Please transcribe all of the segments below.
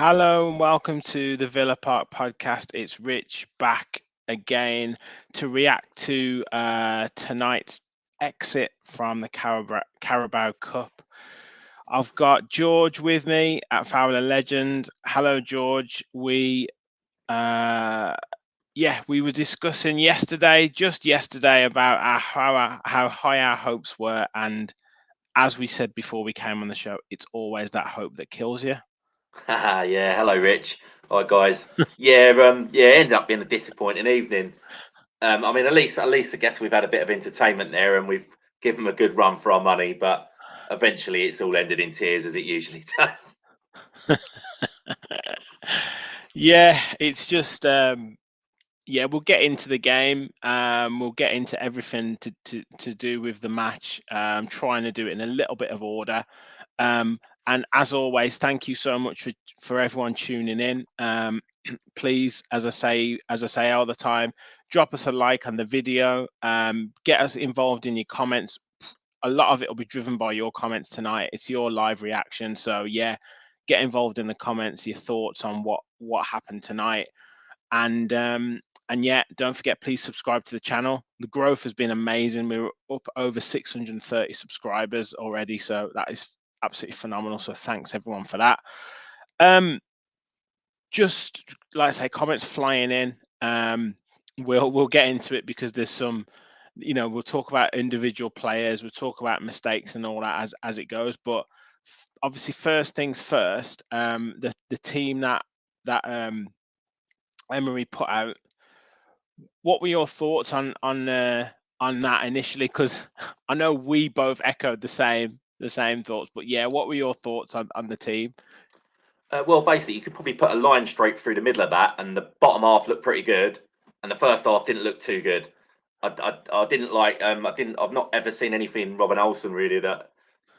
Hello and welcome to the Villa Park podcast. It's Rich back again to react to tonight's exit from the Carabao Cup. I've got George with me at Fowler Legend. Hello, George. We were discussing just yesterday, about how high our hopes were, and as we said before we came on the show, it's always that hope that kills you. Yeah, hello, Rich. Hi, guys. It ended up being a disappointing evening. At least I guess we've had a bit of entertainment there, and we've given them a good run for our money. But eventually, it's all ended in tears, as it usually does. Yeah, it's just we'll get into the game. We'll get into everything to do with the match. Trying to do it in a little bit of order. And as always, thank you so much for everyone tuning in. Please, as I say all the time, drop us a like on the video. Get us involved in your comments. A lot of it will be driven by your comments tonight. It's your live reaction. So yeah, get involved in the comments, your thoughts on what happened tonight. And yeah, don't forget, please subscribe to the channel. The growth has been amazing. We're up over 630 subscribers already, so that is absolutely phenomenal. So thanks everyone for that. Just like I say, comments flying in. We'll get into it because there's some, we'll talk about individual players, we'll talk about mistakes and all that as it goes. But obviously, first things first, the team that Emery put out. What were your thoughts on that initially? Because I know we both echoed the same thoughts. But yeah, what were your thoughts on the team? Well, basically, you could probably put a line straight through the middle of that, and the bottom half looked pretty good, and the first half didn't look too good. I didn't like. I've not ever seen anything Robin Olsen really that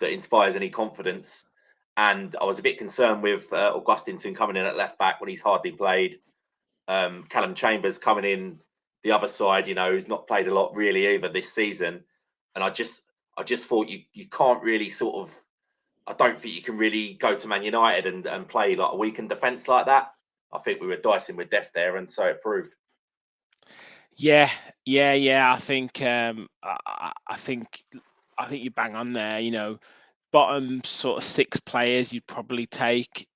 inspires any confidence. And I was a bit concerned with Augustinson coming in at left back when he's hardly played. Callum Chambers coming in the other side, who's not played a lot really either this season. And I just thought you can't really sort of. I don't think you can really go to Man United and play like a weakened defence like that. I think we were dicing with death there, and so it proved. Yeah, yeah. I think you bang on there. Bottom sort of six players you'd probably take.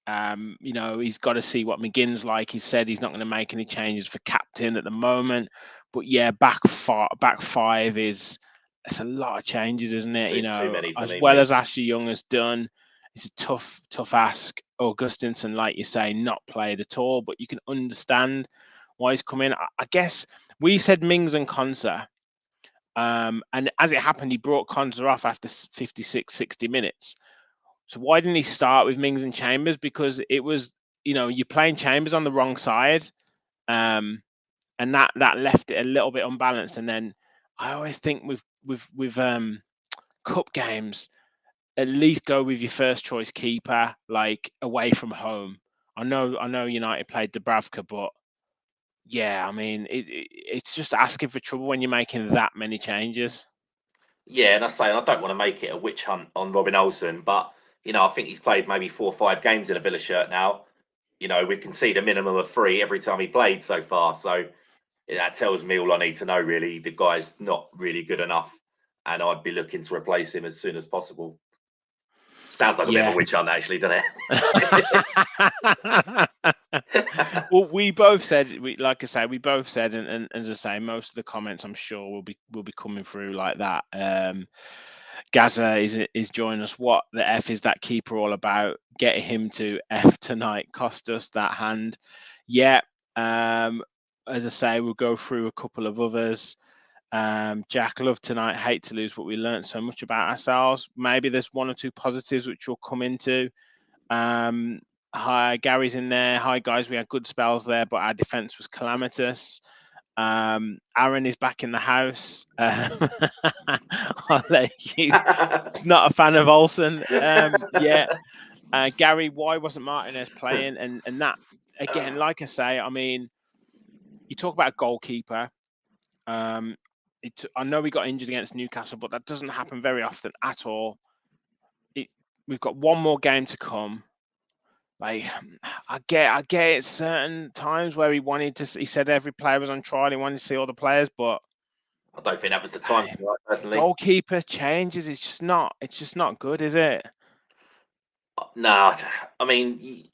He's got to see what McGinn's like. He said he's not going to make any changes for captain at the moment. But yeah, back five is it's a lot of changes, isn't it? Too many for As me, well mate. as Ashley Young has done, it's a tough ask. Augustinson, like you say, not played at all, but you can understand why he's come in. I guess we said Mings and Konsa. And as it happened, he brought Konsa off after 56, 60 minutes. So why didn't he start with Mings and Chambers? Because it was, you're playing Chambers on the wrong side, um, and that left it a little bit unbalanced. And then I always think with cup games, at least go with your first choice keeper, like away from home. I know United played Dubravka, but yeah, I mean it's just asking for trouble when you're making that many changes. Yeah, and I don't want to make it a witch hunt on Robin Olsen, but I think he's played maybe 4 or 5 games in a Villa shirt now. We've conceded a minimum of 3 every time he played so far. So that tells me all I need to know, really. The guy's not really good enough, and I'd be looking to replace him as soon as possible. Sounds like a bit of a Yeah. witch hunt, actually, doesn't it? Well, we both said, like I say, we both said, and as I say, most of the comments I'm sure will be coming through like that. Gaza is joining us. What the F is that keeper all about? Getting him to F tonight cost us that hand. Yeah. As I say, we'll go through a couple of others. Jack, love tonight, hate to lose, but we learned so much about ourselves. Maybe there's one or two positives which we'll come into. Hi, Gary's in there. Hi, guys. We had good spells there, but our defense was calamitous. Aaron is back in the house. I'll let you. Not a fan of Olsen. Yeah. Gary, why wasn't Martinez playing? And that again, like I say, I mean, you talk about a goalkeeper. Um, I know we got injured against Newcastle, but that doesn't happen very often at all. We've got one more game to come. like I get it certain times where he said every player was on trial, he wanted to see all the players, but I don't think that was the time, personally. goalkeeper changes, it's just not good, is it? No, I mean,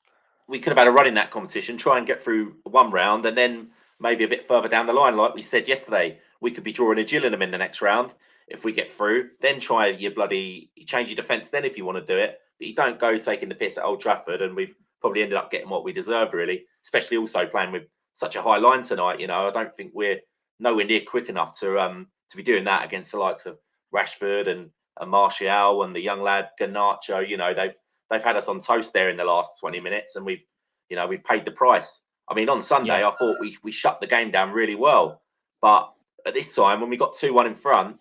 we could have had a run in that competition, try and get through one round, and then maybe a bit further down the line, like we said yesterday, we could be drawing a Gillingham in the next round if we get through. Then try your bloody change your defence then if you want to do it, but you don't go taking the piss at Old Trafford, and we've probably ended up getting what we deserved, really. Especially also playing with such a high line tonight. You know, I don't think we're nowhere near quick enough to be doing that against the likes of Rashford and Martial and the young lad Garnacho. You know, they've had us on toast there in the last 20 minutes, and we've paid the price. I mean, on Sunday, Yeah. I thought we shut the game down really well, but at this time, when we got 2-1 in front,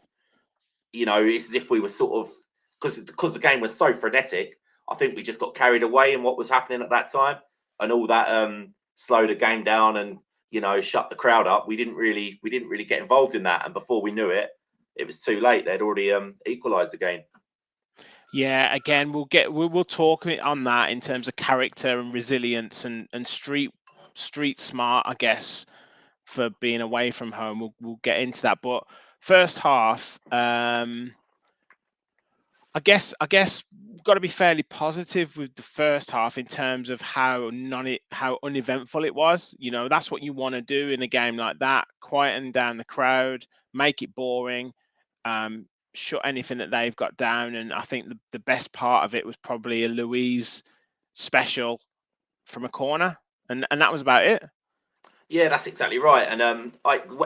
it's as if we were sort of because the game was so frenetic. I think we just got carried away in what was happening at that time, and all that slowed the game down and shut the crowd up. We didn't really get involved in that, and before we knew it, it was too late. They'd already equalised the game. Yeah, again, we'll talk on that in terms of character and resilience and street smart, I guess, for being away from home. We'll get into that, but first half, I guess got to be fairly positive with the first half in terms of how uneventful it was. That's what you want to do in a game like that: quieten down the crowd, make it boring, shut anything that they've got down. And I think the best part of it was probably a Louise special from a corner, and that was about it. Yeah, that's exactly right. And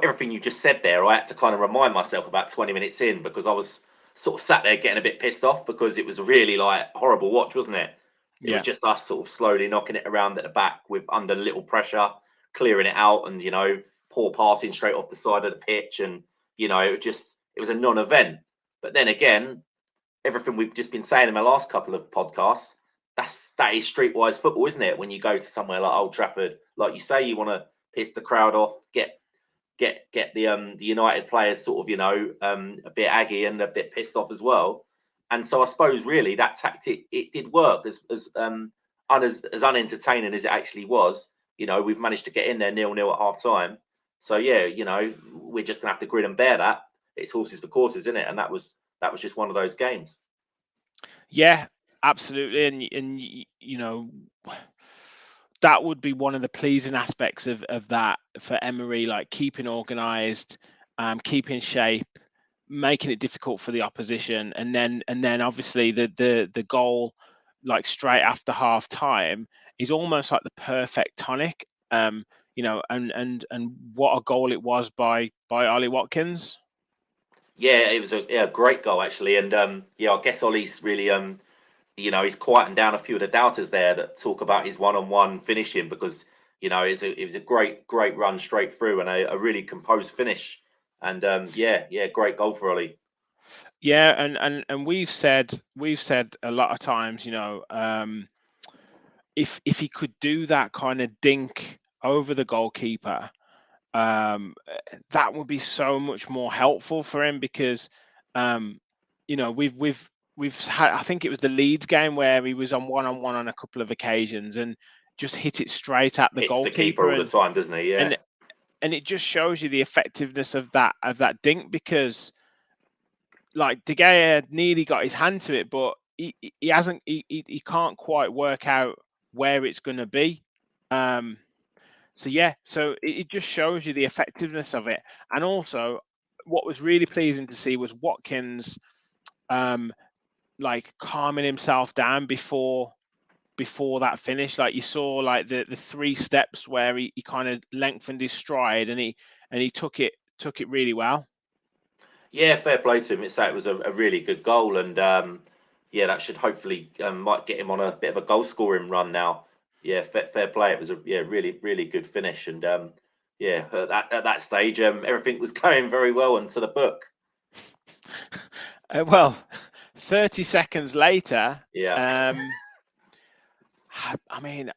everything you just said there, I had to kind of remind myself about 20 minutes in because I was sort of sat there getting a bit pissed off because it was really like horrible watch, wasn't it? It was Yeah. just us sort of slowly knocking it around at the back with under little pressure, clearing it out, and poor passing straight off the side of the pitch, and it was a non-event. But then again, everything we've just been saying in the last couple of podcasts, that is streetwise football, isn't it? When you go to somewhere like Old Trafford, like you say, you want to piss the crowd off, get the United players sort of a bit aggy and a bit pissed off as well. And so I suppose really that tactic it did work as unentertaining as it actually was. We've managed to get in there 0-0 at half time. So yeah, we're just gonna have to grin and bear that. It's horses for courses, isn't it? And that was just one of those games. Yeah, absolutely, and that would be one of the pleasing aspects of that for Emery, like keeping organised, keeping shape, making it difficult for the opposition, and then obviously the goal, like straight after half time, is almost like the perfect tonic. And what a goal it was by Ollie Watkins. Yeah, it was a great goal actually, and I guess Ollie's really he's quieting down a few of the doubters there that talk about his one-on-one finishing because it was a great run straight through and a really composed finish, and great goal for Ollie. Yeah, and we've said a lot of times, if he could do that kind of dink over the goalkeeper, that would be so much more helpful for him because we've had, I think it was the Leeds game where he was on one on a couple of occasions and just hit it straight at the Hits the keeper goalkeeper, all the time, doesn't he? Yeah. and and it just shows you the effectiveness of that dink because like De Gea nearly got his hand to it, but he hasn't he can't quite work out where it's going to be. So yeah, so it just shows you the effectiveness of it, and also what was really pleasing to see was Watkins, like calming himself down before that finish. Like you saw, like the 3 steps where he kind of lengthened his stride and he took it really well. Yeah, fair play to him. It was a really good goal, and that should hopefully might get him on a bit of a goal scoring run now. Yeah, fair play. It was a really good finish, and at that stage, everything was going very well into the book. Well, 30 seconds later, Yeah. I mean,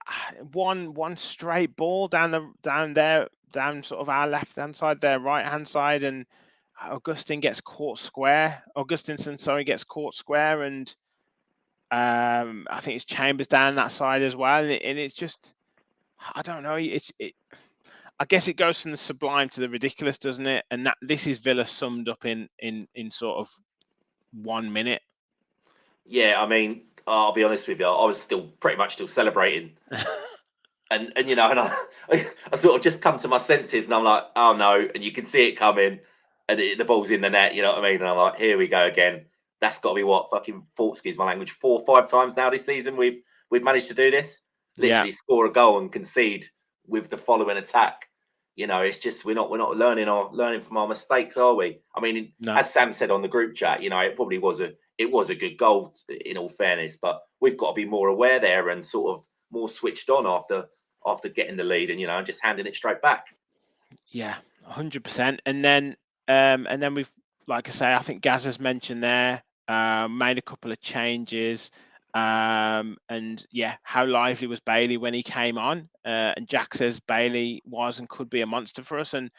one straight ball down sort of our left hand side, their right hand side, and Augustinson gets caught square, and I think it's Chambers down that side as well, and it's just, I don't know. I guess it goes from the sublime to the ridiculous, doesn't it? And this is Villa summed up in sort of 1 minute. Yeah, I mean, I'll be honest with you, I was still pretty much still celebrating. And you know, and I sort of just come to my senses, and I'm like, oh no, and you can see it coming, and the ball's in the net. You know what I mean? And I'm like, here we go again. That's got to be what fucking excuse my language, 4 or 5 times now this season we've managed to do this. Yeah. Literally score a goal and concede with the following attack. You know, it's just we're not learning from our mistakes, are we? I mean, No. as Sam said on the group chat, you know, it probably was a good goal in all fairness, but we've got to be more aware there and sort of more switched on after getting the lead and, you know, just handing it straight back. Yeah, 100%. And then we've, like I say, I think Gaz has mentioned there, made a couple of changes. And yeah, how lively was Bailey when he came on? And Jack says Bailey was and could be a monster for us. And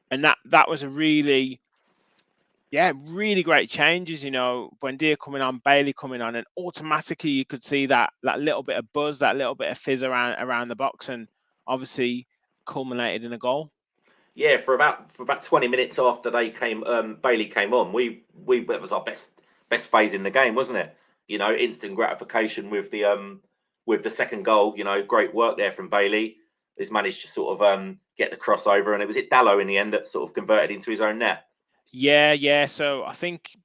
that was a really great changes. You know, Buendia coming on, Bailey coming on, and automatically you could see that little bit of buzz, that little bit of fizz around the box, and obviously culminated in a goal. Yeah, for about 20 minutes after Bailey came on, we that was our best phase in the game, wasn't it? You know, instant gratification with the second goal. You know, great work there from Bailey. He's managed to sort of get the crossover, and it was Dallo in the end that sort of converted into his own net. Yeah. So I think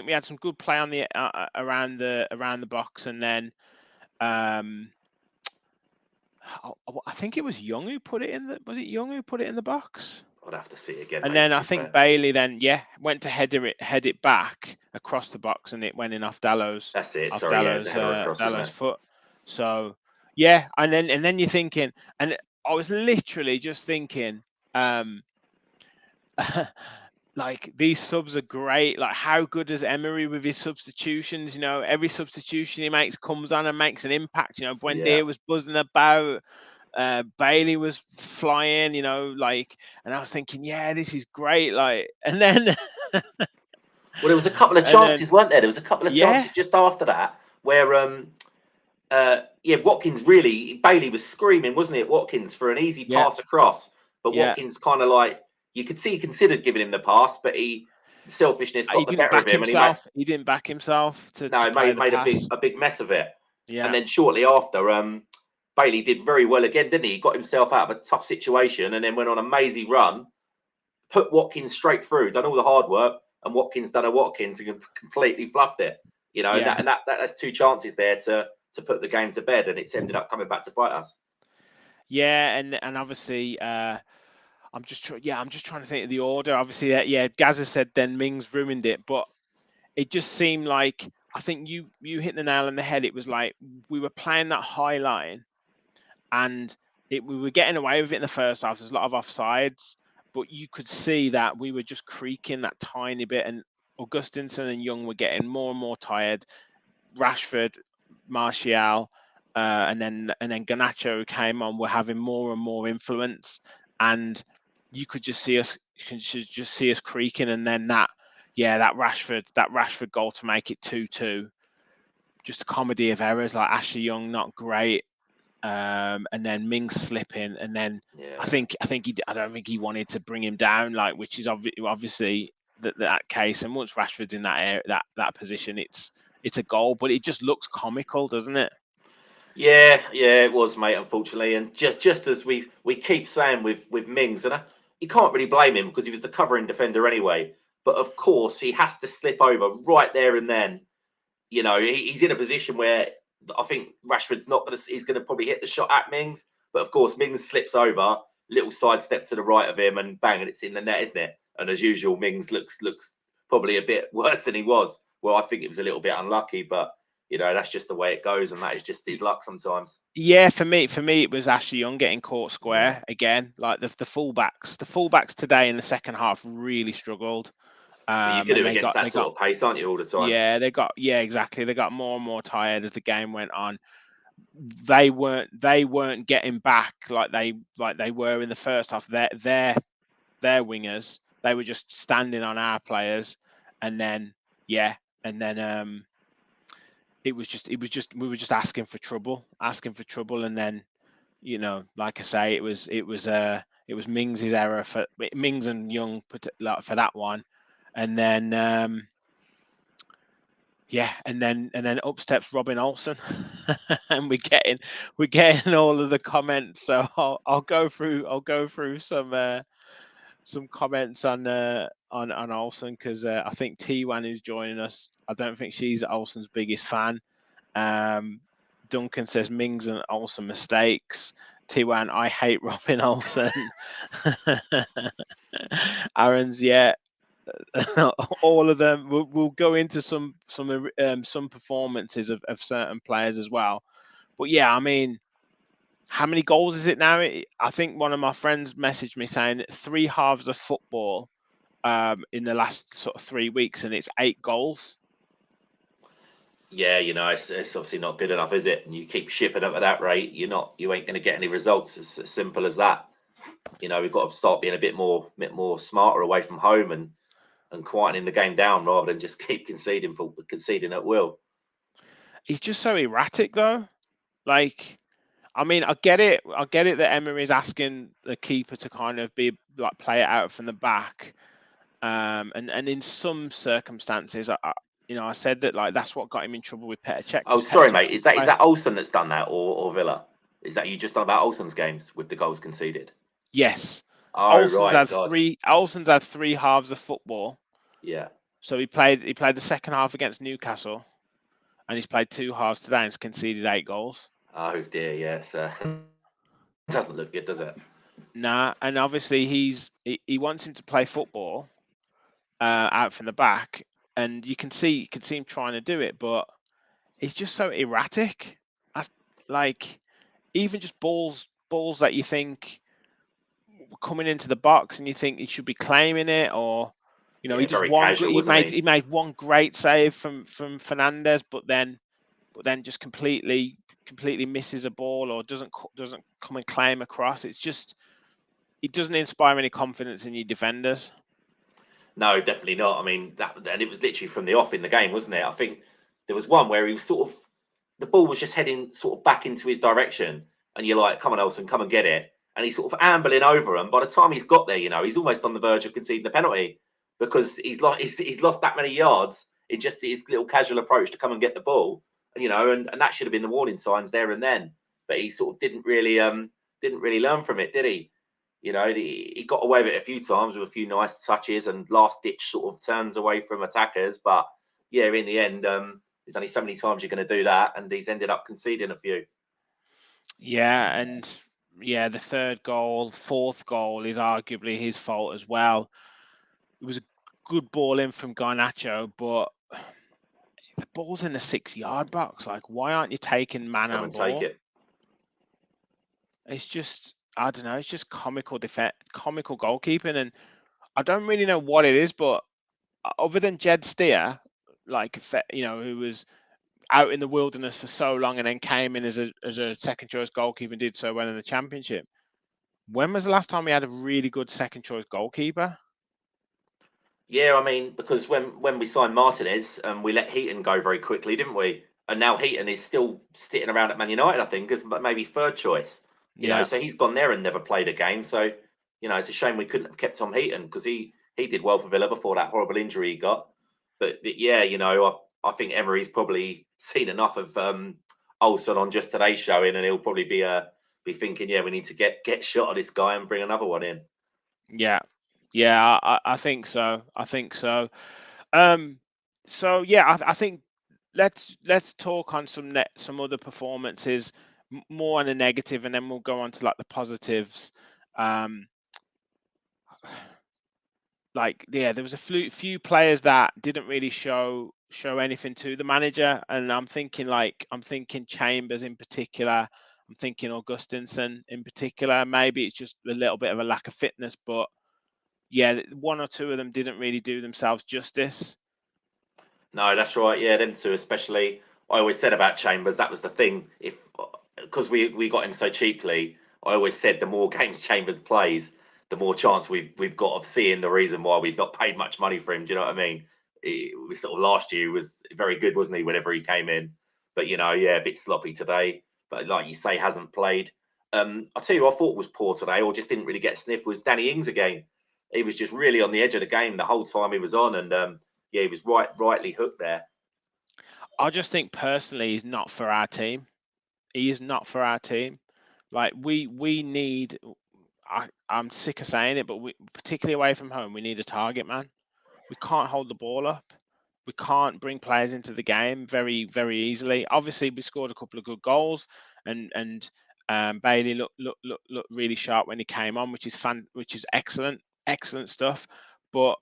we had some good play on the around the box, and then I think it was Young who put it in the. Was it Young who put it in the box? I'd have to see it again, And mate. then To I be think fair, Bailey then went to head it back across the box, and it went in off that's it. Sorry, yeah, it's a header across, wasn't Dallo's it? foot. So yeah, and then you're thinking, and I was literally just thinking, like, these subs are great. Like, how good is Emery with his substitutions? You know, every substitution he makes comes on and makes an impact. You know, Yeah. Buendia was buzzing about. Bailey was flying, you know, like, and I was thinking, yeah, this is great. Like, and then, Well, there was a couple of and then, chances, weren't there? There was a couple of yeah, chances just after that where yeah, Watkins really Bailey was screaming, wasn't it? Watkins for an easy yeah, pass across, but yeah. Watkins kind of like you could see he considered giving him the pass, but selfishness He got the didn't better of back him, and himself. He didn't back himself to play the made pass. a big mess of it. And Yeah, then shortly after, Bailey did very well again, didn't he? He got himself out of a tough situation and then went on a mazy run, put Watkins straight through, done all the hard work, and Watkins done a Watkins and completely fluffed it. You know, yeah, that's 2 chances there to put the game to bed, and it's ended up coming back to bite us. yeah, and obviously, I'm just trying to think of the order. Obviously, yeah, Gaza said then Mings ruined it, but it just seemed like, I think you hit the nail on the head. It was like we were playing that high line, and we were getting away with it in the first half. There's a lot of offsides, but you could see that we were just creaking that tiny bit, and Augustinson and Young were getting more and more tired. Rashford, Martial, and then Garnacho, who came on, were having more and more influence, and you could just see us creaking. And then that Rashford goal to make it 2-2, just a comedy of errors. Like, Ashley Young not great, and then Mings slipping, and then Yeah. I don't think he wanted to bring him down, like, which is obviously that case. And once Rashford's in that area, that position, it's a goal, but it just looks comical, doesn't it? Yeah, it was, mate. Unfortunately, and just as we keep saying with Mings, and you can't really blame him because he was the covering defender anyway. But of course, he has to slip over right there and then. You know, he's in a position where I think Rashford's not going to. He's going to probably hit the shot at Mings, but of course, Mings slips over, little sidestep to the right of him, and bang, and it's in the net, isn't it? And as usual, Mings looks probably a bit worse than he was. Well, I think it was a little bit unlucky, but you know, that's just the way it goes, and that is just his luck sometimes. Yeah, for me, it was Ashley Young getting caught Yeah. square again. Like, the fullbacks today in the second half really struggled, Well, you're going and to against that sort of pace, aren't you, all the time? exactly. They got more and more tired as the game went on. They weren't getting back like they were in the first half. Their wingers, they were just standing on our players, and then we were just asking for trouble, and then like I say, it was Mings's error for Mings and Young for that one, and then and then up steps Robin Olsen, and we're getting all of the comments. So I'll go through some comments on Olsen, because I think T1 who's joining us, I don't think she's Olsen's biggest fan. Duncan says Mings and Olsen mistakes. T1, I hate Robin Olsen. Aaron's, yeah. All of them. We'll go into some performances of certain players as well. But yeah, I mean, how many goals is it now? I think one of my friends messaged me saying 3 halves of football in the last sort of 3 weeks, and it's 8 goals. Yeah, it's obviously not good enough, is it? And you keep shipping up at that rate, you ain't going to get any results. It's as simple as that. We've got to start being a bit more smarter away from home and quietening the game down rather than just keep conceding at will. He's just so erratic, though. Like, I mean, I get it that Emery's asking the keeper to kind of be like play it out from the back, and in some circumstances, I said that like that's what got him in trouble with Petr Cech. Oh, Because sorry, Petr Cech mate. Is that Olsen that's done that, or Villa? Is that you just done about Olsen's games with the goals conceded? Yes, Oh, right. God. Olsen's had 3 halves of football. Yeah. So he played the second half against Newcastle, and he's played 2 halves today and he's conceded 8 goals. Oh dear. Yes. Doesn't look good, does it? Nah, and obviously he wants him to play football out from the back, and you can see him trying to do it, but he's just so erratic. That's like, even just balls that you think coming into the box, and you think he should be claiming it, or he Yeah. just Very casual, he wasn't he? made one great save from Fernandez, but then just completely misses a ball, or doesn't come and claim across. It's just, it doesn't inspire any confidence in your defenders. No, definitely not. I mean, and it was literally from the off in the game, wasn't it? I think there was one where he was sort of, the ball was just heading sort of back into his direction, and you're like, "Come on, Olsen, come and get it." And he's sort of ambling over, and by the time he's got there, he's almost on the verge of conceding the penalty because he's lost that many yards in just his little casual approach to come and get the ball, and that should have been the warning signs there and then. But he sort of didn't really learn from it, did he? He got away with it a few times with a few nice touches and last ditch sort of turns away from attackers. But yeah, in the end, there's only so many times you're going to do that, and he's ended up conceding a few. Yeah, and yeah, the fourth goal is arguably his fault as well. It was a good ball in from Garnacho, but the ball's in the 6-yard box. Like, why aren't you taking man Come and and take ball? it. It's just, I don't know. It's just comical goalkeeping, and I don't really know what it is. But other than Jed Steer, like, who was out in the wilderness for so long and then came in as a second choice goalkeeper and did so well in the Championship. When was the last time we had a really good second choice goalkeeper? Yeah, I mean, because when we signed Martinez, we let Heaton go very quickly, didn't we? And now Heaton is still sitting around at Man United, I think, as maybe third choice. Yeah, So he's gone there and never played a game. So, it's a shame we couldn't have kept Tom Heaton because he did well for Villa before that horrible injury he got. But yeah, I think Emery's probably seen enough of Olsen on just today's showing, and he'll probably be thinking, yeah, we need to get shot of this guy and bring another one in. yeah, yeah. I think so. I think so. Um, so yeah, I think let's talk on some other performances, more on the negative, and then we'll go on to like the positives. Um, like, yeah, there was a few players that didn't really show anything to the manager, and I'm thinking Chambers in particular. I'm thinking Augustinson in particular. Maybe it's just a little bit of a lack of fitness, but yeah, one or two of them didn't really do themselves justice. No, that's right. Yeah, them two especially. I always said about Chambers that was the thing. If because we got him so cheaply, I always said the more games Chambers plays, the more chance we've got of seeing the reason why we've not paid much money for him. Do you know what I mean? We sort of last year was very good, wasn't he? Whenever he came in, But a bit sloppy today. But like you say, hasn't played. I'll tell you, who I thought was poor today, or just didn't really get sniff, was Danny Ings again. He was just really on the edge of the game the whole time he was on, and he was rightly hooked there. I just think personally he's not for our team. He is not for our team. Like we need. I'm sick of saying it, but particularly away from home, we need a target man. We can't hold the ball up. We can't bring players into the game very easily. Obviously, we scored a couple of good goals, and Bailey looked really sharp when he came on, which is excellent stuff. But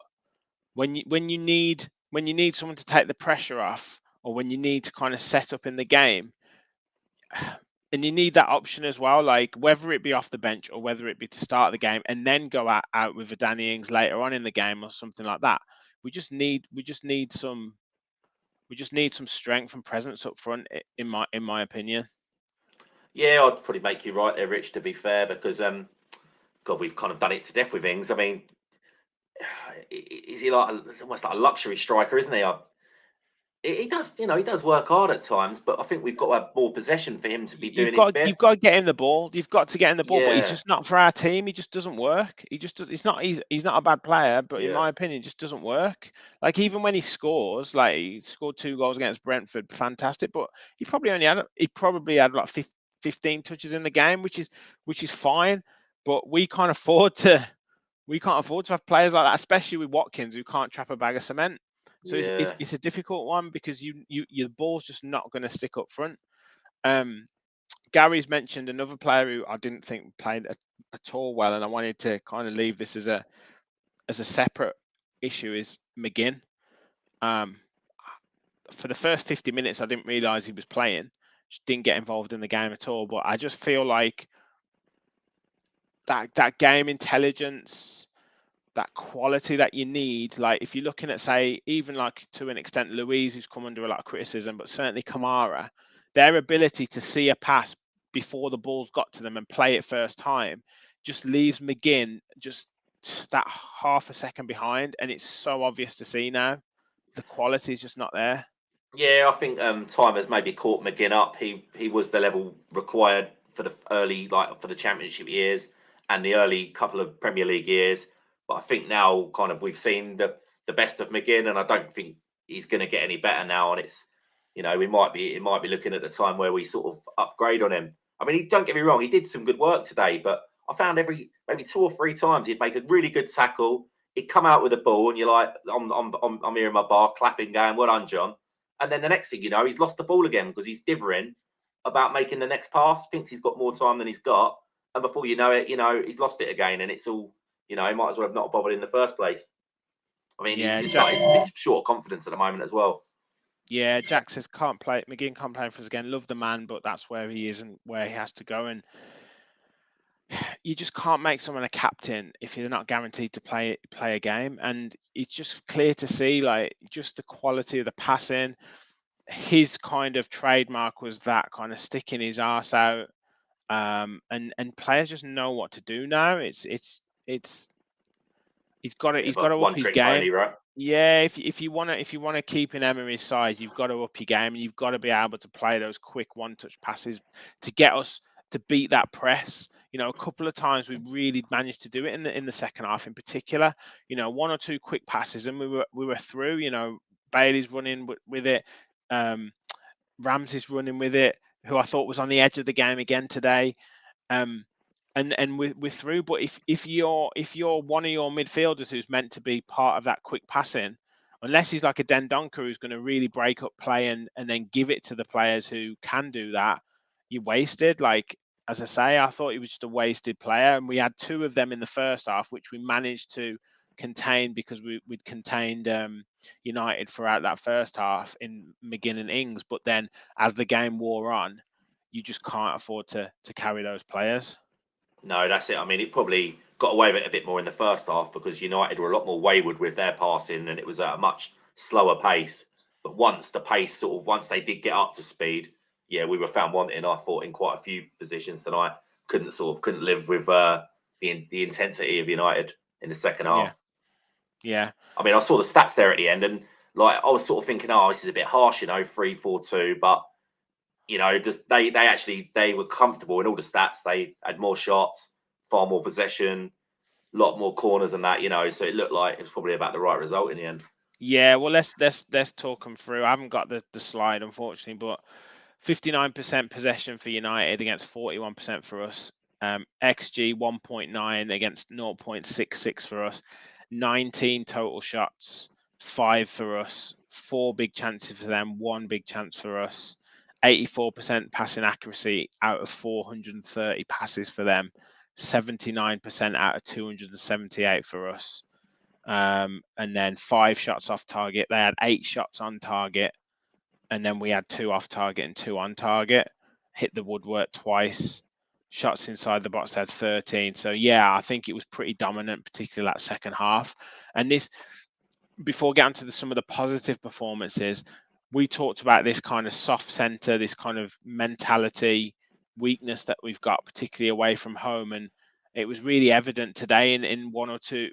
when you need someone to take the pressure off, or when you need to kind of set up in the game, and you need that option as well, like whether it be off the bench or whether it be to start the game and then go out with a Danny Ings later on in the game or something like that. We just need some strength and presence up front, in my opinion. Yeah, I'd probably make you right there, Rich. To be fair, because God, we've kind of done it to death with Ings. I mean, is he it's almost like a luxury striker, isn't he? He does, he does work hard at times, but I think we've got to have more possession for him to be doing his best. You've got to get in the ball. You've got to get in the ball, but he's Yeah, just not for our team. He just doesn't work. He's not a bad player, but in yeah, my opinion, just doesn't work. Like even when he scores, like he scored 2 goals against Brentford, fantastic. But he probably had like 15 touches in the game, which is fine. But we can't afford to have players like that, especially with Watkins, who can't trap a bag of cement. So yeah. it's a difficult one because your ball's just not going to stick up front. Gary's mentioned another player who I didn't think played at all well, and I wanted to kind of leave this as a separate issue, is McGinn. Um, for the first 50 minutes, I didn't realise he was playing. Just didn't get involved in the game at all. But I just feel like that game intelligence, that quality that you need, like if you're looking at, say, even like to an extent Louise, who's come under a lot of criticism, but certainly Kamara, their ability to see a pass before the ball's got to them and play it first time just leaves McGinn just that half a second behind, and it's so obvious to see now. The quality is just not there. Yeah, I think time has maybe caught McGinn up. He was the level required for the early, like for the Championship years and the early couple of Premier League years. But I think now, kind of, we've seen the best of McGinn, and I don't think he's going to get any better now. And it's, we might be looking at the time where we sort of upgrade on him. I mean, don't get me wrong, he did some good work today, but I found maybe 2 or 3 times he'd make a really good tackle. He'd come out with the ball, and you're like, I'm here in my bar clapping, going, "Well done, John." And then the next thing you know, he's lost the ball again because he's dithering about making the next pass, thinks he's got more time than he's got. And before you know it, he's lost it again. And it's all, he might as well have not bothered in the first place. I mean, Yeah, he's a bit short of confidence at the moment as well. Yeah, Jack says can't play. McGinn can't play for us again. Love the man, but that's where he is and where he has to go. And you just can't make someone a captain if you're not guaranteed to play a game. And it's just clear to see, like, just the quality of the passing. His kind of trademark was that kind of sticking his arse out. And players just know what to do now. It's Yeah, he's got but to up one his trick game. pony, right? Yeah, if you want to keep in Emery's side, you've got to up your game, and you've got to be able to play those quick one-touch passes to get us to beat that press. A couple of times we really managed to do it in the second half, in particular. 1 or 2 quick passes, and we were through. Bailey's running with it, Ramsey's running with it, who I thought was on the edge of the game again today. Um, and we're through. But if you're one of your midfielders who's meant to be part of that quick passing, unless he's like a Dendoncker who's going to really break up play and then give it to the players who can do that, you're wasted. Like, as I say, I thought he was just a wasted player, and we had 2 of them in the first half, which we managed to contain because we'd contained United throughout that first half in McGinn and Ings. But then as the game wore on, you just can't afford to carry those players. No, that's it. I mean, it probably got away with it a bit more in the first half because United were a lot more wayward with their passing and it was at a much slower pace. But once they did get up to speed, yeah, we were found wanting, I thought, in quite a few positions tonight. Couldn't live with the intensity of United in the second Yeah, half. yeah, I mean, I saw the stats there at the end, and like I was sort of thinking, oh, this is a bit harsh, 3-4-2. But they were comfortable in all the stats. They had more shots, far more possession, a lot more corners than that. So it looked like it was probably about the right result in the end. Yeah, well, let's talk them through. I haven't got the slide, unfortunately, but 59% possession for United against 41% for us. XG 1.9 against 0.66 for us. 19 total shots, 5 for us. 4 big chances for them, 1 big chance for us. 84% passing accuracy out of 430 passes for them. 79% out of 278 for us. And then 5 shots off target. They had 8 shots on target, and then we had 2 off target and 2 on target. Hit the woodwork twice. Shots inside the box had 13. So yeah, I think it was pretty dominant, particularly that second half. And this, before getting to some of the positive performances, we talked about this kind of soft center, this kind of mentality weakness that we've got, particularly away from home. And it was really evident today in one or two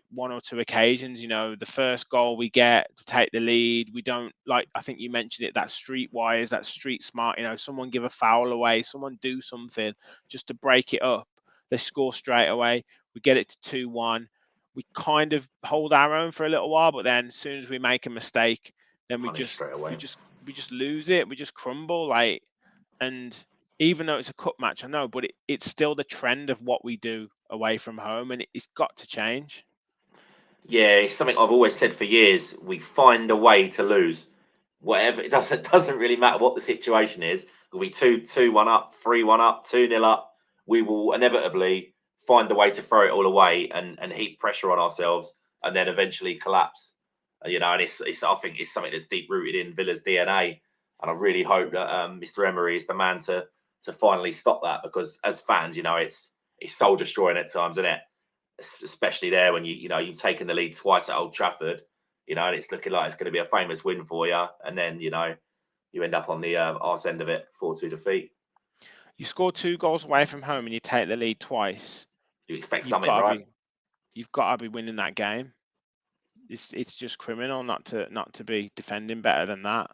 occasions. The first goal we get to take the lead, we don't, like, I think you mentioned it, that streetwise, that street smart. Someone give a foul away, someone do something just to break it up. They score straight away. We get it to 2-1. We kind of hold our own for a little while, but then as soon as we make a mistake, then we Punish just straight away. we just lose it. We just crumble. And even though it's a cup match, I know, but it's still the trend of what we do away from home, and it's got to change. Yeah, it's something I've always said for years. We find a way to lose. Whatever, it doesn't really matter what the situation is. We'll be 2-1 up, 3-1 up, 2-0 up. We will inevitably find a way to throw it all away and heap pressure on ourselves, and then eventually collapse. And it's I think it's something that's deep rooted in Villa's DNA. And I really hope that Mr. Emery is the man to finally stop that, because as fans, it's soul destroying at times, isn't it? Especially there when you've taken the lead twice at Old Trafford, and it's looking like it's going to be a famous win for you, and then you end up on the arse end of it, 4-2 defeat. You score 2 goals away from home and you take the lead twice. You expect You've something, got to right? be you've got to be winning that game. It's just criminal not to be defending better than that.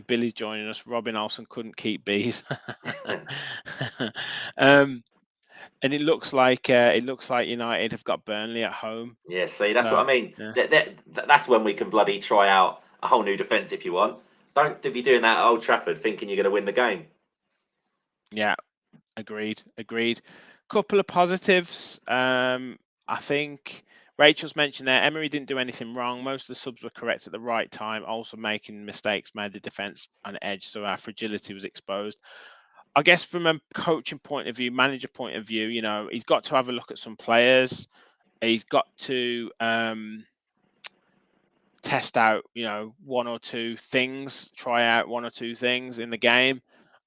Billy's joining us. Robin Olsen couldn't keep bees. And it looks like United have got Burnley at home. Yeah, see, that's what So I mean. yeah, That's when we can bloody try out a whole new defence if you want. Don't be doing that at Old Trafford thinking you're going to win the game. yeah, agreed. Couple of positives. I think Rachel's mentioned there. Emery didn't do anything wrong. Most of the subs were correct at the right time. Also making mistakes made the defence on edge, so our fragility was exposed. I guess from a coaching point of view, manager point of view, he's got to have a look at some players. He's got to test out, one or two things, try out one or two things in the game.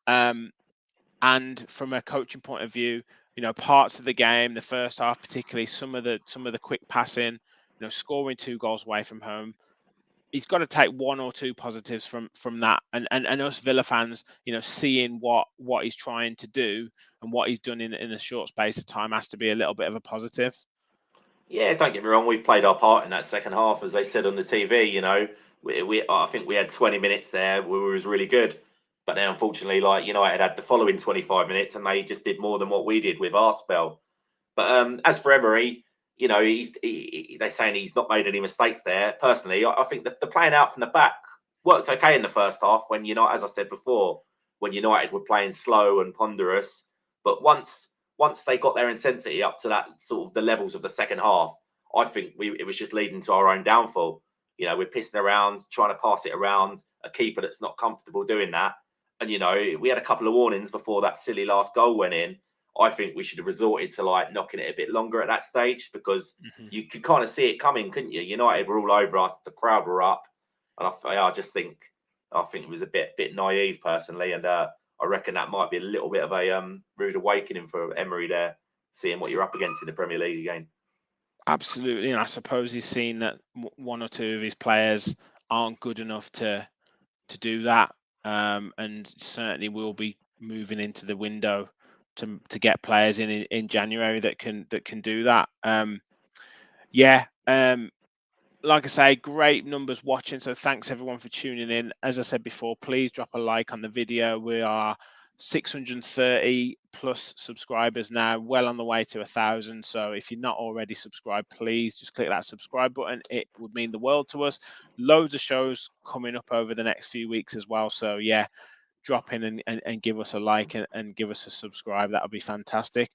And from a coaching point of view, parts of the game, the first half particularly, some of the quick passing, scoring 2 goals away from home. He's got to take 1 or 2 positives from that, and us Villa fans, seeing what he's trying to do and what he's done in a short space of time has to be a little bit of a positive. Yeah, don't get me wrong. We've played our part in that second half, as they said on the TV. I think we had 20 minutes there where we was really good, but then unfortunately, like United had the following 25 minutes, and they just did more than what we did with our spell. But as for Emery, they're saying he's not made any mistakes there. Personally, I think that the playing out from the back worked okay in the first half when as I said before, when United were playing slow and ponderous. But once they got their intensity up to that sort of the levels of the second half, I think it was just leading to our own downfall. We're pissing around, trying to pass it around a keeper that's not comfortable doing that. And we had a couple of warnings before that silly last goal went in. I think we should have resorted to like knocking it a bit longer at that stage, because you could kind of see it coming, couldn't you? United were all over us, the crowd were up, and I just think it was a bit naive personally, and I reckon that might be a little bit of a rude awakening for Emery there, seeing what you're up against in the Premier League again. Absolutely, and I suppose he's seen that 1 or 2 of his players aren't good enough to do that, and certainly will be moving into the window to get players in January that can do that. Yeah, like I say, great numbers watching. So thanks everyone for tuning in. As I said before, please drop a like on the video. We are 630 plus subscribers now, well on the way to 1,000. So if you're not already subscribed, please just click that subscribe button. It would mean the world to us. Loads of shows coming up over the next few weeks as well. So yeah, drop in and give us a like and give us a subscribe. That would be fantastic.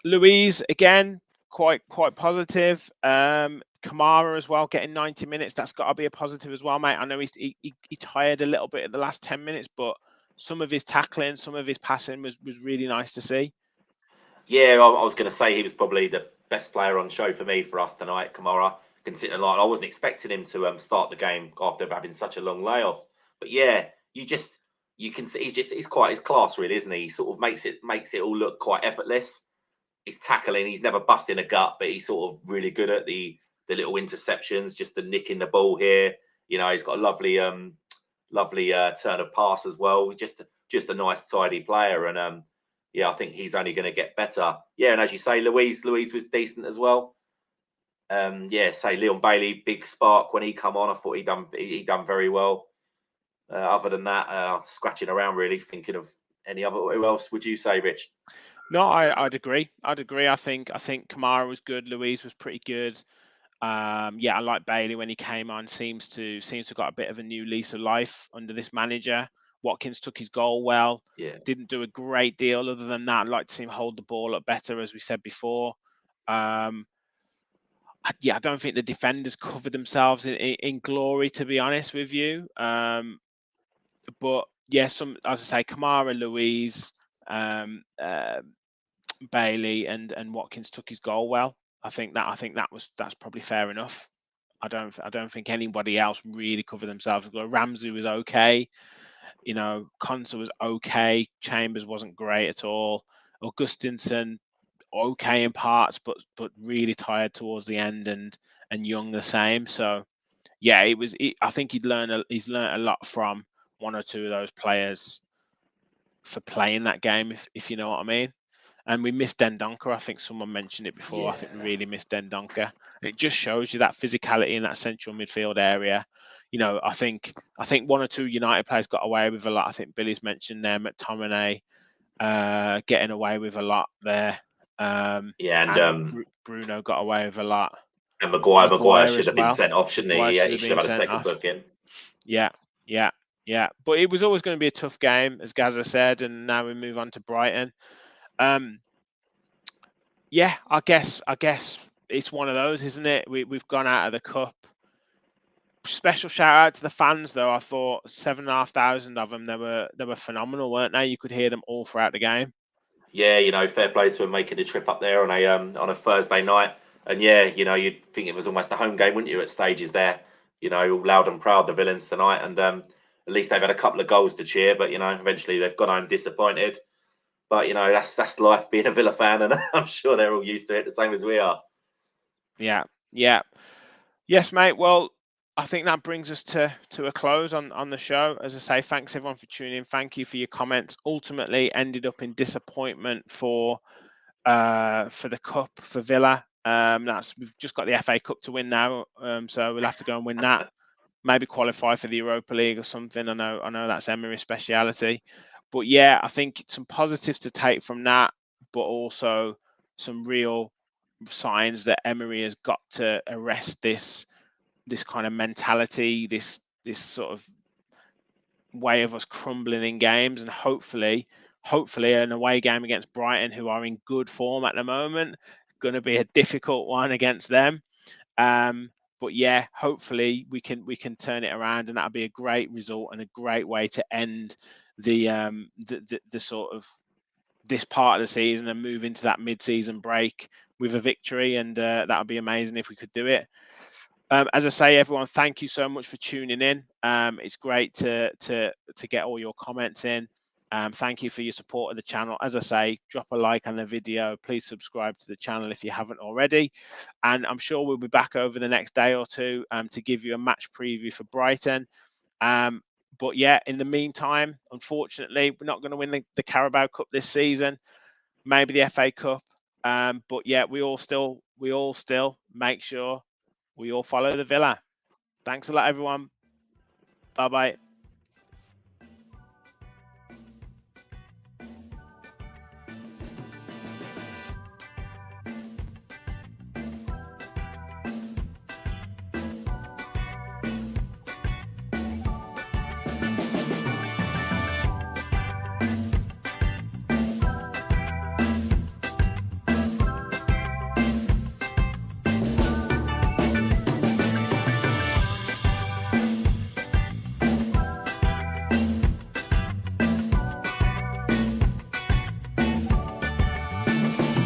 Louise, again, quite positive. Kamara as well, getting 90 minutes. That's got to be a positive as well, mate. I know he tired a little bit at the last 10 minutes, but some of his tackling, some of his passing was really nice to see. Yeah, I was going to say he was probably the best player on show for me for us tonight, Kamara. Considering like I wasn't expecting him to start the game after having such a long layoff. But yeah, you can see he's quite his class really, isn't he? He sort of makes it all look quite effortless. He's tackling, he's never busting a gut, but he's sort of really good at the little interceptions, just the nicking the ball here. You know, he's got a lovely turn of pass as well. Just a nice tidy player, and yeah, I think he's only going to get better. Yeah, and as you say, Louise was decent as well. Yeah, say Leon Bailey, big spark when he come on. I thought he done very well. Other than that, scratching around really, thinking of any other. Who else would you say, Rich? No, I'd agree. I think Kamara was good. Louise was pretty good. Yeah, I like Bailey when he came on. Seems to got a bit of a new lease of life under this manager. Watkins took his goal well. Yeah, Didn't do a great deal other than that. I'd like to see him hold the ball up better, as we said before. Yeah, I don't think the defenders covered themselves in glory, to be honest with you. But yeah, as I say, Kamara, Louise, Bailey, and Watkins took his goal well. I think that's probably fair enough. I don't think anybody else really covered themselves. Ramsey was okay. You know, Konsa was okay. Chambers wasn't great at all. Augustinson okay in parts, but really tired towards the end, and Young the same. So yeah, I think he's learned a lot from one or two of those players for playing that game, if you know what I mean. And we missed Dendonka. I think someone mentioned it before. I think we really missed Dendonka. It just shows you that physicality in that central midfield area. You know, I think one or two United players got away with a lot. I think Billy's mentioned them at McTominay getting away with a lot there. yeah, And Bruno got away with a lot. and Maguire should As have been well. sent off, shouldn't Maguire he? should He have should have been had a sent second off. booking. Yeah. But it was always going to be a tough game, as Gaza said, and now we move on to Brighton. Yeah, I guess it's one of those, isn't it? We've gone out of the cup. Special shout out to the fans, though. I thought 7,500 of them. They were phenomenal, weren't they? You could hear them all throughout the game. Yeah, you know, fair play to him making the trip up there on a Thursday night. And yeah, you know, you'd think it was almost a home game, wouldn't you? At stages there, you know, all loud and proud the Villains tonight, and at least they've had a couple of goals to cheer. But you know, eventually they've gone home disappointed. But you know, that's life being a Villa fan, and I'm sure they're all used to it, the same as we are. Yeah. Yes, mate. Well, I think that brings us to a close on the show. As I say, thanks everyone for tuning in. Thank you for your comments. Ultimately, ended up in disappointment for the cup for Villa. We've just got the FA Cup to win now, so we'll have to go and win that. Maybe qualify for the Europa League or something. I know that's Emery's speciality, but yeah, I think some positives to take from that, but also some real signs that Emery has got to arrest this kind of mentality, this sort of way of us crumbling in games, and hopefully an away game against Brighton, who are in good form at the moment, going to be a difficult one against them. But yeah, hopefully we can turn it around, and that'll be a great result and a great way to end the sort of this part of the season and move into that mid-season break with a victory, and that would be amazing if we could do it. As I say, everyone, thank you so much for tuning in. It's great to get all your comments in. Thank you for your support of the channel. As I say, drop a like on the video. Please subscribe to the channel if you haven't already. And I'm sure we'll be back over the next day or two to give you a match preview for Brighton. But yeah, in the meantime, unfortunately, we're not going to win the Carabao Cup this season. Maybe the FA Cup. But yeah, we all still make sure we all follow the Villa. Thanks a lot, everyone. Bye bye.